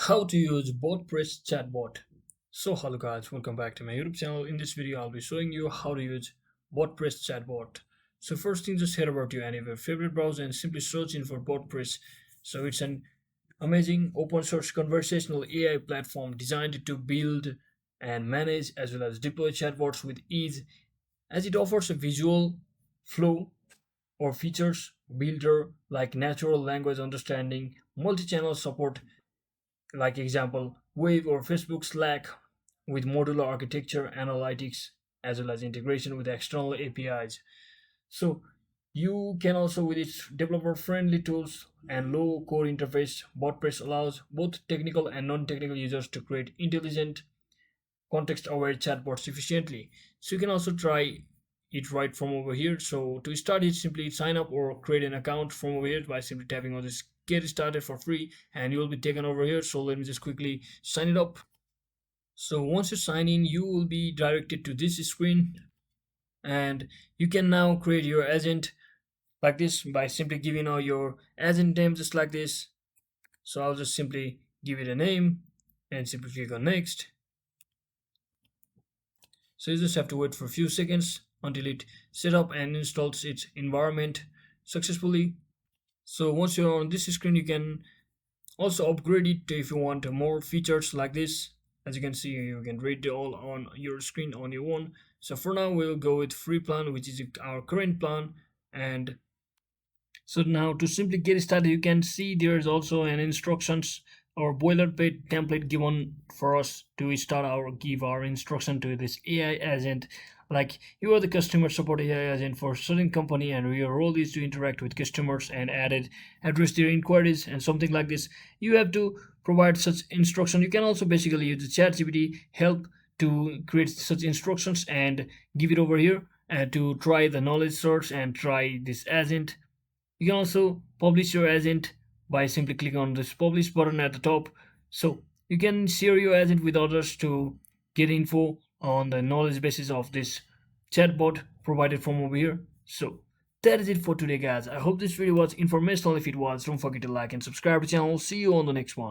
How to use BotPress Chatbot. So hello guys, welcome back to my YouTube channel. In this video, I'll be showing you how to use BotPress Chatbot. So first thing, just head over to any of your favorite browser and simply search in for BotPress. So it's an amazing open source conversational AI platform designed to build and manage as well as deploy chatbots with ease, as it offers a visual flow or features builder like natural language understanding, multi-channel support like example Wave or Facebook Slack with modular architecture, analytics, as well as integration with external APIs. So you can also with its developer friendly tools and low code interface, BotPress allows both technical and non-technical users to create intelligent context aware chatbots efficiently. So you can also try it right from over here. So to start it, simply sign up or create an account from over here by simply tapping on this get started for free and you will be taken over here. So let me just quickly sign it up. So once you sign in, you will be directed to this screen and you can now create your agent like this by simply giving out your agent name just like this. So I'll just simply give it a name and simply click on next. So you just have to wait for a few seconds until it set up and installs its environment successfully. So once you're on this screen, you can also upgrade it if you want more features like this. As you can see, you can read it all on your screen on your own. So for now, we'll go with free plan, which is our current plan. And so now to simply get started, you can see there's also an instructions or boilerplate template given for us to start our give our instruction to this AI agent. Like you are the customer support AI agent for certain company and your role is to interact with customers and address their inquiries and something like this. You have to provide such instruction. You can also basically use the ChatGPT help to create such instructions and give it over here and to try the knowledge source and try this agent. You can also publish your agent by simply clicking on this publish button at the top. So you can share your agent with others to get info on the knowledge basis of this chatbot provided from over here. So that is it for today guys. I hope this video was informational. If it was, don't forget to like and subscribe to the channel. See you on the next one.